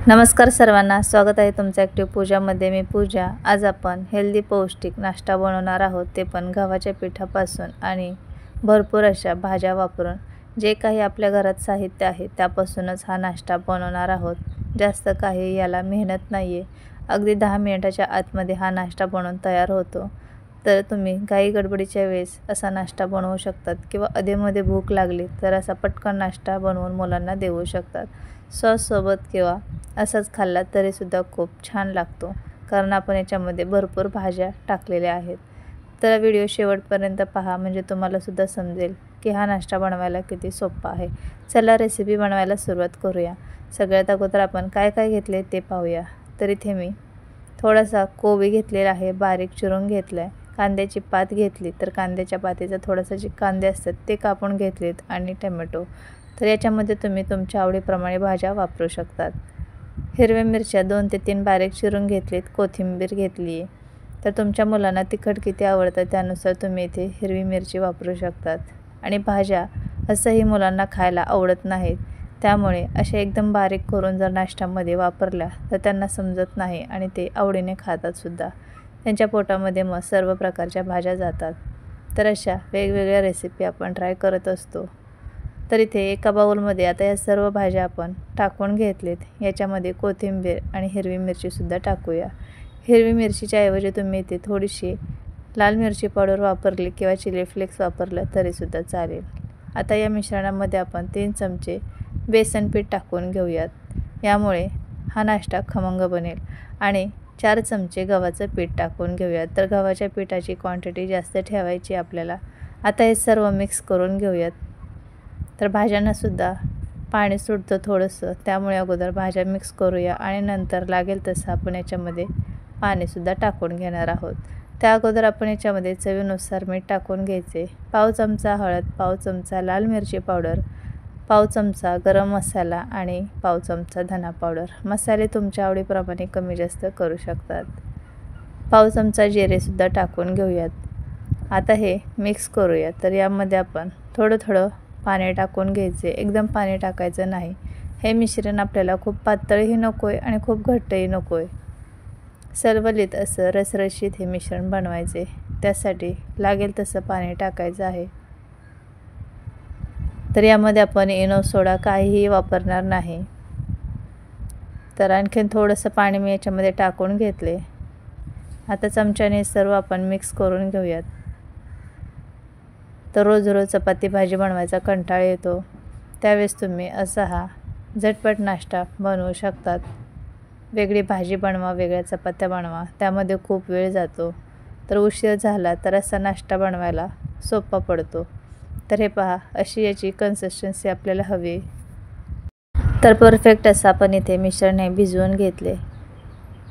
नमस्कार सर्वांना, स्वागत आहे तुमचं ॲक्टिव्ह पूजामध्ये. मी पूजा. आज आपण हेल्दी पौष्टिक नाश्ता बनवणार आहोत, ते पण गव्हाच्या पिठापासून आणि भरपूर अशा भाज्या वापरून. जे काही आपल्या घरात साहित्य आहे त्यापासूनच हा नाश्ता बनवणार आहोत. जास्त काही याला मेहनत नाही आहे. अगदी 10 मिनिटाच्या आतमध्ये हा नाश्ता बनवून तयार होतो. तर तुम्ही घाई गडबडीच्या वेळेस असा नाश्ता बनवू शकतात किंवा अधेमध्ये भूक लागली तर असा पटकन नाश्ता बनवून मुलांना देऊ शकतात. सॉससोबत किंवा असाच खाल्ला तरीसुद्धा खूप छान लागतो, कारण आपण याच्यामध्ये भरपूर भाज्या टाकलेल्या आहेत. तर व्हिडिओ शेवटपर्यंत पहा, म्हणजे तुम्हालासुद्धा समजेल की हा नाश्ता बनवायला किती सोपा आहे. चला रेसिपी बनवायला सुरुवात करूया. सगळ्यात अगोदर आपण काय काय घेतले ते पाहूया. तर इथे मी थोडासा कोबी घेतलेला आहे, बारीक चिरून घेतला आहे. कांद्याची पात घेतली, तर कांद्याच्या पातीचा थोडासा जे कांदे असतात ते कापून घेतलेत, आणि टमॅटो. तर याच्यामध्ये तुम्ही तुमच्या आवडीप्रमाणे भाज्या वापरू शकतात. हिरव्या मिरच्या 2 ते 3 बारीक चिरून घेतलीत. कोथिंबीर घेतली आहे. तर तुमच्या मुलांना तिखट किती आवडतं त्यानुसार तुम्ही इथे हिरवी मिरची वापरू शकतात. आणि भाज्या असंही मुलांना खायला आवडत नाहीत, त्यामुळे अशा एकदम बारीक करून जर नाश्त्यामध्ये वापरल्या तर त्यांना समजत नाही आणि ते आवडीने खातातसुद्धा. त्यांच्या पोटामध्ये मग सर्व प्रकारच्या भाज्या जातात. तर अशा वेगवेगळ्या रेसिपी आपण ट्राय करत असतो. तर इथे एका बाउलमध्ये आता या सर्व भाज्या आपण टाकून घेतलेत. याच्यामध्ये कोथिंबीर आणि हिरवी मिरचीसुद्धा टाकूया. हिरवी मिरचीच्या ऐवजी तुम्ही इथे थोडीशी लाल मिरची पावडर वापरली किंवा चिली फ्लेक्स वापरलं तरीसुद्धा चालेल. आता या मिश्रणामध्ये आपण 3 चमचे बेसन पीठ टाकून घेऊयात. यामुळे हा नाश्ता खमंग बनेल. आणि 4 चमचे गव्हाचं पीठ टाकून घेऊयात. तर गव्हाच्या पिठाची क्वांटिटी जास्त ठेवायची आपल्याला. आता हे सर्व मिक्स करून घेऊयात. तर भाज्यांनासुद्धा पाणी सुटतं थोडंसं, त्यामुळे अगोदर भाज्या मिक्स करूया आणि नंतर लागेल तसं आपण याच्यामध्ये पाणीसुद्धा टाकून घेणार आहोत. त्या अगोदर आपण याच्यामध्ये चवीनुसार मीठ टाकून घ्यायचे. पाव चमचा हळद, पाव चमचा लाल मिरची पावडर, पाव चमचा गरम मसाला आणि पाव चमचा धना पावडर. मसाले तुमच्या आवडीप्रमाणे कमी जास्त करू शकतात. पाव चमचा जिरेसुद्धा टाकून घेऊयात. आता हे मिक्स करूया. तर यामध्ये आपण थोडं थोडं पाणी टाकून घ्यायचे. एकदम पाणी टाकायचं नाही. हे मिश्रण आपल्याला खूप पातळही नको आहे आणि खूप घट्टही नको आहे. सरबलीत असं रसरशीत हे मिश्रण बनवायचे. त्यासाठी लागेल तसं पाणी टाकायचं आहे. तर यामध्ये आपण इनो सोडा काहीही वापरणार नाही. तर आणखीन थोडंसं पाणी मी याच्यामध्ये टाकून घेतले. आता चमच्याने सर्व आपण मिक्स करून घेऊयात. तर रोज रोज चपाती भाजी बनवायचा कंटाळा येतो, त्यावेळेस तुम्ही असा हा झटपट नाश्ता बनवू शकतात. वेगळी भाजी बनवा, वेगळ्या चपात्या बनवा, त्यामध्ये खूप वेळ जातो. तर उशीर झाला तर असा नाश्ता बनवायला सोपा पडतो. तर हे पहा, अशी याची कन्सिस्टन्सी आपल्याला हवी. तर परफेक्ट असं आपण इथे मिश्रण हे भिजवून घेतले.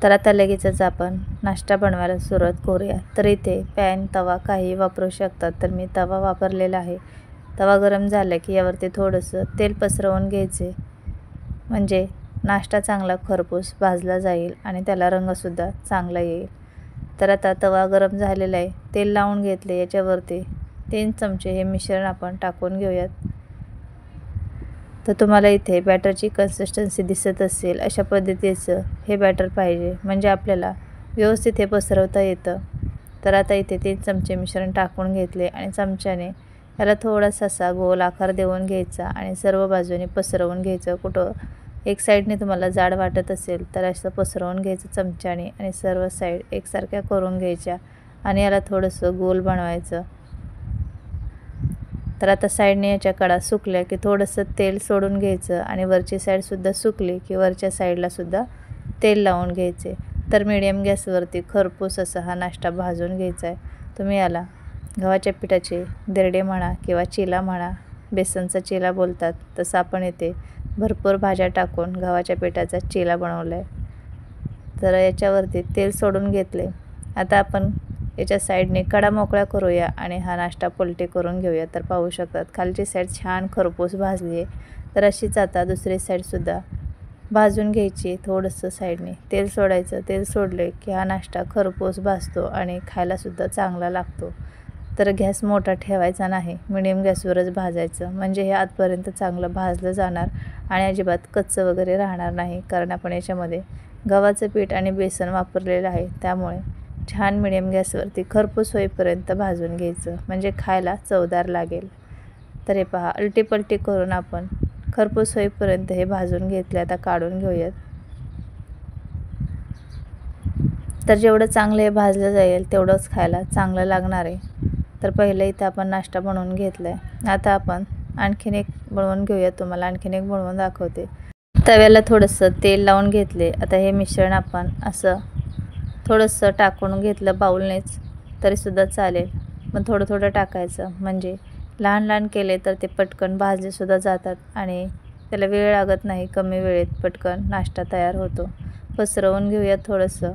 तर आता लगेचच आपण नाश्ता बनवायला सुरुवात करूया. तर इथे पॅन, तवा काही वापरू शकतात. तर मी तवा वापरलेला आहे. तवा गरम झाला की यावरती थोडंसं तेल पसरवून घ्यायचे, म्हणजे नाश्ता चांगला खरपूस भाजला जाईल आणि त्याला रंगसुद्धा चांगला येईल. तर आता तवा गरम झालेला आहे. तेल लावून घेतले. याच्यावरती 3 चमचे हे मिश्रण आपण टाकून घेऊयात. तर तुम्हाला इथे बॅटरची कन्सिस्टन्सी दिसत असेल, अशा पद्धतीचं हे बॅटर पाहिजे, म्हणजे आपल्याला व्यवस्थित हे पसरवता येतं. तर आता इथे 3 चमचे मिश्रण टाकून घेतले आणि चमच्याने याला थोडासा असा गोल आकार देऊन घ्यायचा आणि सर्व बाजूने पसरवून घ्यायचं. कुठं एक साईडने तुम्हाला जाड वाटत असेल तर असं पसरवून घ्यायचं चमच्याने आणि सर्व साईड एकसारख्या करून घ्यायच्या आणि याला थोडंसं गोल बनवायचं. तर आता साईडने याच्या कडा सुकल्या की थोडंसं तेल सोडून घ्यायचं आणि वरची साईडसुद्धा सुकली की वरच्या साईडलासुद्धा तेल लावून घ्यायचे. तर मीडियम गॅसवरती खरपूस असा हा नाश्ता भाजून घ्यायचा आहे. तुम्ही याला गव्हाच्या पिठाचे दिरडे म्हणा किंवा चिला म्हणा, बेसनचा चिला बोलतात, तसं आपण इथे भरपूर भाज्या टाकून गव्हाच्या पिठाचा चिला बनवला आहे. तर याच्यावरती तेल सोडून घेतले. आता आपण याच्या साईडने कडा मोकळा करूया आणि हा नाश्ता पलटी करून घेऊया. तर पाहू शकतात खालची साईड छान खरपूस भाजली आहे. तर अशीच आता दुसरी साईडसुद्धा भाजून घ्यायची. थोडंसं साईडने तेल सोडायचं. तेल सोडले की हा नाश्ता खरपूस भाजतो आणि खायलासुद्धा चांगला लागतो. तर गॅस मोठा ठेवायचा नाही, मिडियम गॅसवरच भाजायचं. म्हणजे हे आतपर्यंत चांगलं भाजलं जाणार आणि अजिबात कच्चं वगैरे राहणार नाही. कारण आपण याच्यामध्ये गव्हाचं पीठ आणि बेसन वापरलेलं आहे, त्यामुळे छान मिडियम गॅसवरती खरपूस होईपर्यंत भाजून घ्यायचं, म्हणजे खायला चवदार लागेल. तर हे पहा, अलटीपलटी करून आपण खरपूस होईपर्यंत हे भाजून घेतले. आता काढून घेऊयात. तर जेवढं चांगलं हे भाजलं जाईल तेवढंच खायला चांगलं लागणार आहे. तर पहिलं इथं आपण नाश्ता बनवून घेतला आहे. आता आपण आणखीन एक बनवून घेऊया. तुम्हाला आणखीन एक बनवून दाखवते. तव्याला थोडंसं तेल लावून घेतले. आता हे मिश्रण आपण असं थोडंसं टाकून घेतलं, बाउलनेच तरीसुद्धा चालेल, पण थोडं थोडं टाकायचं. म्हणजे लहान लहान केले तर ते पटकन भाजलेसुद्धा जातात आणि त्याला वेळ लागत नाही. कमी वेळेत पटकन नाश्ता तयार होतो. पसरवून घेऊया थोडंसं.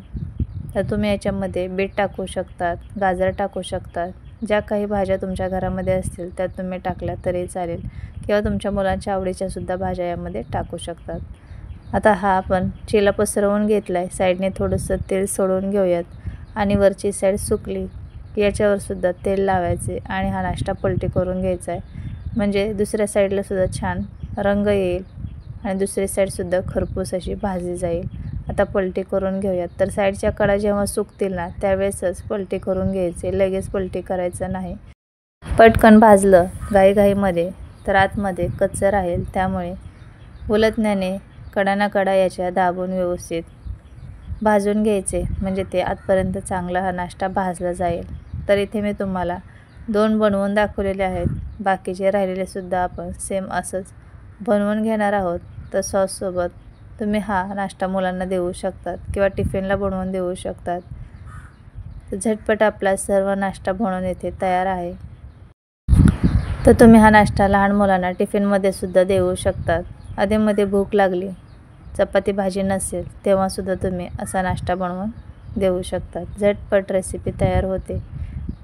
तर तुम्ही याच्यामध्ये बीट टाकू शकतात, गाजर टाकू शकतात. ज्या काही भाज्या तुमच्या घरामध्ये असतील त्या तुम्ही टाकल्या तरी चालेल, किंवा तुमच्या मुलांच्या आवडीच्यासुद्धा भाज्या यामध्ये टाकू शकतात. आता हा आपण चिला पसरवून घेतला आहे. साईडने थोडंसं तेल सोडून घेऊयात आणि वरची साईड सुकली की याच्यावरसुद्धा तेल लावायचे आणि हा नाश्ता पलटी करून घ्यायचा आहे. म्हणजे दुसऱ्या साईडलासुद्धा छान रंग येईल आणि दुसरी साईडसुद्धा खरपूस अशी भाजली जाईल. आता पलटी करून घेऊयात. तर साईडच्या कडा जेव्हा सुकतील ना त्यावेळेसच पलटी करून घ्यायचे, लगेच पलटी करायचं नाही. पटकन भाजलं घाईघाईमध्ये तर आतमध्ये कच्चं राहील. त्यामुळे उलटण्याने कडाना कडा याच्या दाबून व्यवस्थित भाजून घ्यायचे, म्हणजे ते आतपर्यंत चांगला हा नाश्ता भाजला जाईल. तर इथे मी तुम्हाला 2 बनवून दाखवलेले आहेत. बाकीचे राहिलेलेसुद्धा आपण सेम असंच बनवून घेणार आहोत. तर सॉससोबत तुम्ही हा नाश्ता मुलांना देऊ शकतात किंवा टिफिनला बनवून देऊ शकतात. तर झटपट आपला सर्व नाश्ता बनवून इथे तयार आहे. तर तुम्ही हा नाश्ता लहान मुलांना टिफिनमध्ये सुद्धा देऊ शकतात. अधेमध्ये भूक लागली, चपाती भाजी नसेल तेव्हासुद्धा तुम्ही असा नाश्ता बनवून देऊ शकतात. झटपट रेसिपी तयार होते.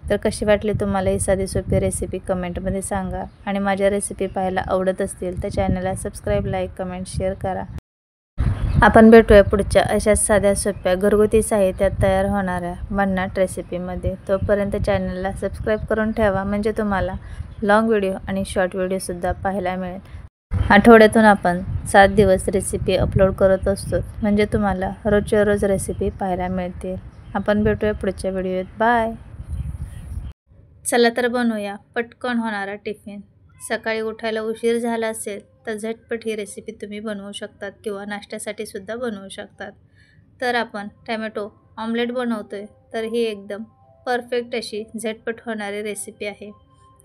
तर कशी वाटली तुम्हाला ही साधी सोपी रेसिपी कमेंटमध्ये सांगा. आणि माझ्या रेसिपी पाहायला आवडत असतील तर चॅनलला सबस्क्राईब, लाईक, कमेंट, शेअर करा. आपण भेटूया पुढच्या अशाच साध्या सोप्या घरगुती साहित्यात तयार होणाऱ्या भन्नाट रेसिपीमध्ये. तोपर्यंत चॅनलला सबस्क्राईब करून ठेवा, म्हणजे तुम्हाला लॉंग व्हिडिओ आणि शॉर्ट व्हिडिओसुद्धा पाहायला मिळेल. आठवड्यातून आपण 7 दिवस रेसिपी अपलोड करत असतो, म्हणजे तुम्हाला रोजच्या रोज रेसिपी पाहायला मिळतील. आपण भेटूया पुढच्या व्हिडिओत. बाय. चला तर बनवूया पटकन होणारा टिफिन. सकाळी उठायला उशीर झाला असेल तर झटपट ही रेसिपी तुम्ही बनवू शकतात किंवा नाश्त्यासाठी सुद्धा बनवू शकतात. तर आपण टॅमॅटो ऑमलेट बनवतोय, तर ही एकदम परफेक्ट अशी झटपट होणारी रेसिपी आहे.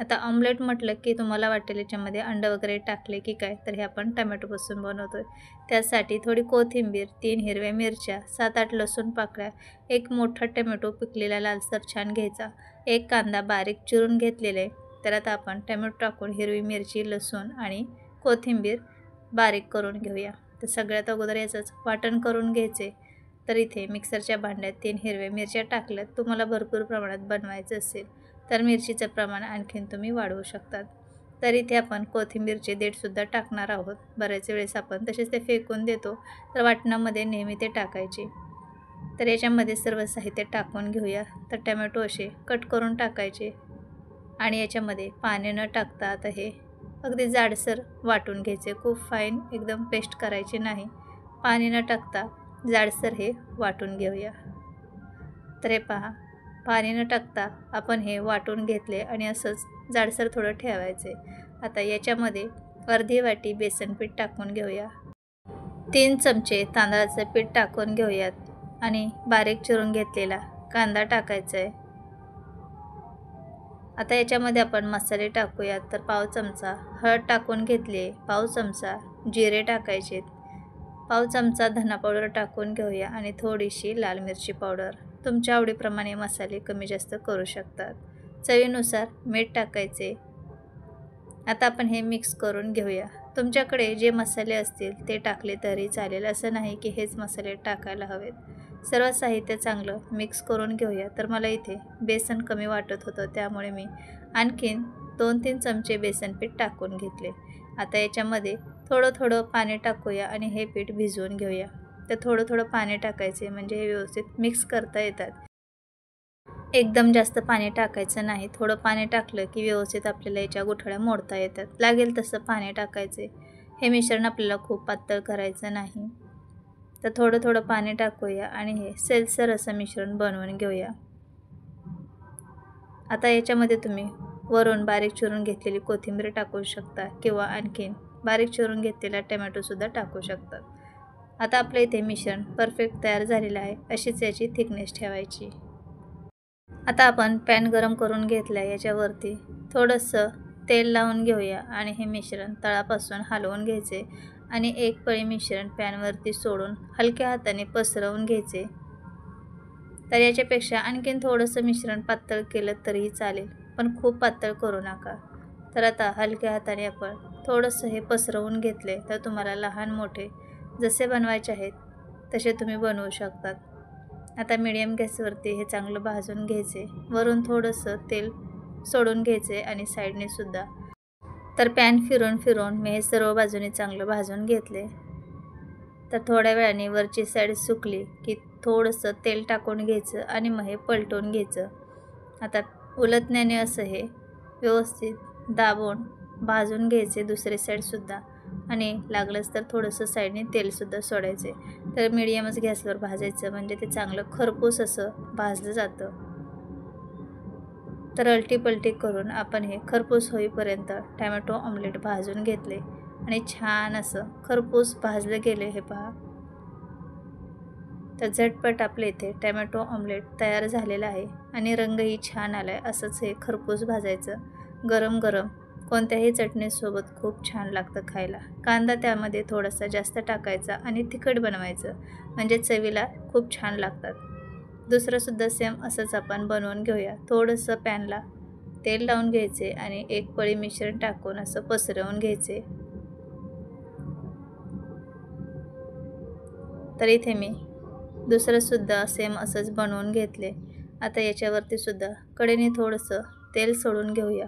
आता ऑमलेट म्हटलं की तुम्हाला वाटेल याच्यामध्ये अंडं वगैरे टाकले की काय, तर हे आपण टॅमॅटोपासून बनवतोय. त्यासाठी थोडी कोथिंबीर, 3 हिरव्या मिरच्या, 7-8 लसूण पाकळ्या, 1 मोठा टॅमॅटो पिकलेला लालसर छान घ्यायचा, 1 कांदा बारीक चिरून घेतलेले. तर आता आपण टॅमॅटो टाकून हिरवी मिरची, लसूण आणि कोथिंबीर बारीक करून घेऊया. तर सगळ्यात अगोदर याचंच वाटण करून घ्यायचे. तर इथे मिक्सरच्या भांड्यात 3 हिरव्या मिरच्या टाकल्यात. तुम्हाला भरपूर प्रमाणात बनवायचं असेल तर मिरचीचं प्रमाण आणखीन तुम्ही वाढवू शकतात. तर इथे आपण कोथिंबीरचे देठसुद्धा टाकणार आहोत. बऱ्याच वेळेस आपण तसेच ते फेकून देतो, तर वाटणामध्ये नेहमी ते टाकायचे. तर याच्यामध्ये सर्व साहित्य टाकून घेऊया. तर टॅमॅटो असे कट करून टाकायचे आणि याच्यामध्ये पाणी न टाकता आता हे अगदी जाडसर वाटून घ्यायचे. खूप फाईन एकदम पेस्ट करायची नाही. पाणी न टाकता जाडसर हे वाटून घेऊया. तर हे पहा, पाणी न टाकता आपण हे वाटून घेतले आणि असंच जाडसर थोडं ठेवायचे. आता याच्यामध्ये अर्धी वाटी बेसन पीठ टाकून घेऊया. 3 चमचे तांदळाचं पीठ टाकून घेऊयात आणि बारीक चिरून घेतलेला कांदा टाकायचा आहे. आता याच्यामध्ये आपण मसाले टाकूयात. तर पाव चमचा हळद टाकून घेतली, पाव चमचा जिरे टाकायचे, पाव चमचा धना पावडर टाकून घेऊया आणि थोडीशी लाल मिरची पावडर. तुमच्या आवडीप्रमाणे मसाले कमी जास्त करू शकतात. चवीनुसार मीठ टाकायचे. आता आपण हे मिक्स करून घेऊया. तुमच्याकडे जे मसाले असतील ते टाकले तरी चालेल, असं नाही की हेच मसाले टाकायला हवेत. सर्व साहित्य चांगलं मिक्स करून घेऊया. तर मला इथे बेसन कमी वाटत होतं, त्यामुळे मी आणखीन 2-3 चमचे बेसन पीठ टाकून घेतले. आता याच्यामध्ये थोडं थोडं पाणी टाकूया आणि हे पीठ भिजवून घेऊया. तर थोडं थोडं पाणी टाकायचे, म्हणजे हे व्यवस्थित मिक्स करता येतात. एकदम जास्त पाणी टाकायचं नाही. थोडं पाणी टाकलं की व्यवस्थित आपल्याला याच्या गुठळ्या मोडता येतात. लागेल तसं पाणी टाकायचे. हे मिश्रण आपल्याला खूप पातळ करायचं नाही. तर थोडं थोडं पाणी टाकूया आणि हे सैलसर असं मिश्रण बनवून घेऊया. आता याच्यामध्ये तुम्ही वरून बारीक चिरून घेतलेली कोथिंबीर टाकू शकता किंवा आणखीन बारीक चिरून घेतलेला टोमॅटोसुद्धा टाकू शकतात. आता आपल्या इथे मिश्रण परफेक्ट तयार झालेलं आहे. अशीच याची थिकनेस ठेवायची. आता आपण पॅन गरम करून घेतला. याच्यावरती थोडंसं तेल लावून घेऊया आणि हे मिश्रण तळापासून हलवून घ्यायचे आणि एक पळी मिश्रण पॅनवरती सोडून हलक्या हाताने पसरवून घ्यायचे. तर याच्यापेक्षा आणखीन थोडंसं मिश्रण पातळ केलं तरीही चालेल, पण खूप पातळ करू नका. तर आता हलक्या हाताने आपण थोडंसं हे पसरवून घेतले. तर तुम्हाला लहान मोठे जसे बनवायचे आहेत तसे तुम्ही बनवू शकतात. आता मीडियम गॅसवरती हे चांगलं भाजून घ्यायचे. वरून थोडंसं तेल सोडून घ्यायचे आणि साईडने सुद्धा. तर पॅन फिरून फिरून मी हे सर्व बाजूने चांगलं भाजून घेतले. तर थोड्या वेळाने वरची साईड सुकली की थोडंसं तेल टाकून घ्यायचं आणि मग हे पलटून घ्यायचं. आता उलटण्याने असं हे व्यवस्थित दाबून भाजून घ्यायचे दुसरी साईडसुद्धा आणि लागलंच तर थोडंसं साईडने तेलसुद्धा सोडायचे. तर मीडियमच गॅसवर भाजायचं म्हणजे ते चांगलं खरपूस असं भाजलं जातं. तर अलटी-पलटी करून आपण हे खरपूस होईपर्यंत टोमॅटो ऑमलेट भाजून घेतले आणि छान असं खरपूस भाजलं गेले. हे पहा. तर झटपट आपल्या इथे टोमॅटो ऑमलेट तयार झालेला आहे आणि रंगही छान आला आहे. असंच हे खरपूस भाजायचं. गरम गरम कोणत्याही चटणीसोबत खूप छान लागतं खायला. कांदा त्यामध्ये थोडासा जास्त टाकायचा आणि तिखट बनवायचं म्हणजे चवीला खूप छान लागतात. दुसरंसुद्धा सेम असंच आपण बनवून घेऊया. थोडंसं पॅनला तेल लावून घ्यायचे आणि एक पळी मिश्रण टाकून असं पसरवून घ्यायचे. तर इथे मी दुसरंसुद्धा सेम असंच बनवून घेतले. आता याच्यावरती सुद्धा कढईने थोडंसं तेल सोडून घेऊया.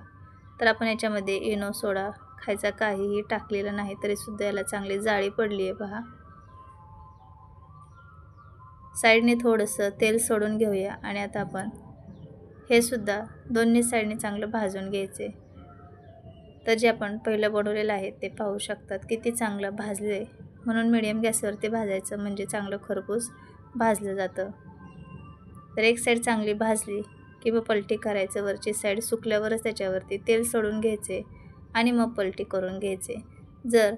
तर आपण याच्यामध्ये इनो सोडा खायचा काहीही टाकलेला नाही तरीसुद्धा याला चांगली जाळी पडली आहे पहा. साईडने थोडंसं तेल सोडून घेऊया आणि आता आपण हे सुद्धा दोन्ही साईडने चांगलं भाजून घ्यायचे. तर जे आपण पहिलं बनवलेलं आहे ते पाहू शकतात किती चांगलं भाजले. म्हणून मीडियम गॅसवरती भाजायचं म्हणजे चांगलं खरपूस भाजलं जातं. तर एक साईड चांगली भाजली की मग पलटी करायचं. वरची साईड सुकल्यावरच त्याच्यावरती तेल सोडून घ्यायचे आणि मग पलटी करून घ्यायचे. जर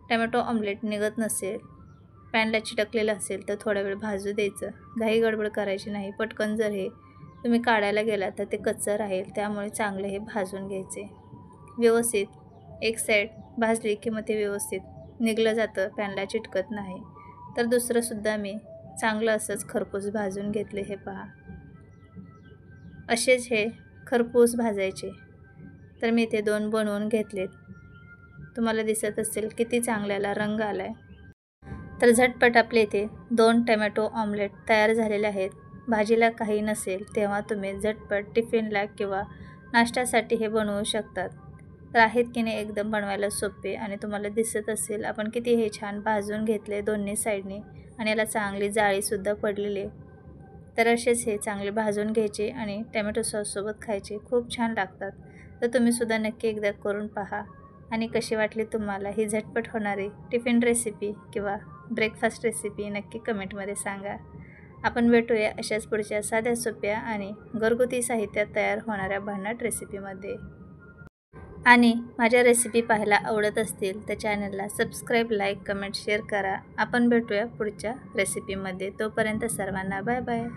टोमॅटो ऑमलेट निघत नसेल, पॅनला चिटकलेलं असेल तर थोडा वेळ भाजू द्यायचं. घाई गडबड करायची नाही. पटकन जर हे तुम्ही काढायला गेला तर ते कच्चं राहील. त्यामुळे चांगलं हे भाजून घ्यायचे व्यवस्थित. एक साईड भाजली की मग ते व्यवस्थित निघलं जातं, पॅनला चिटकत नाही. तर दुसरंसुद्धा मी चांगलं असंच खरपूस भाजून घेतले. हे पहा. असेच हे खरपूस भाजायचे. तर मी इथे 2 बनवून घेतलेत. तुम्हाला दिसत असेल किती चांगल्याला रंग आला आहे. तर झटपट आपले इथे 2 टोमॅटो ऑमलेट तयार झालेले आहेत. भाजीला काही नसेल तेव्हा तुम्ही झटपट टिफिनला किंवा नाश्त्यासाठी हे बनवू शकतात. तर आहेत की नाही एकदम बनवायला सोपे आणि तुम्हाला दिसत असेल आपण किती हे छान भाजून घेतले दोन्ही साईडने आणि याला चांगली जाळीसुद्धा पडलेली. तर असेच हे चांगले भाजून घ्यायचे आणि टोमॅटो सॉससोबत खायचे. खूप छान लागतात. तर तुम्हीसुद्धा नक्की एकदा करून पहा आणि कशी वाटली तुम्हाला ही झटपट होणारी टिफिन रेसिपी किंवा ब्रेकफास्ट रेसिपी नक्की कमेंटमध्ये सांगा. आपण भेटूया अशाच पुढच्या साध्या सोप्या आणि घरगुती साहित्यात तयार होणाऱ्या भन्नाट रेसिपीमध्ये. आणि माझ्या रेसिपी पाहायला आवडत असतील तर चॅनलला सबस्क्राईब, लाईक, कमेंट, शेअर करा. आपण भेटूया पुढच्या रेसिपीमध्ये. तोपर्यंत सर्वांना बाय बाय.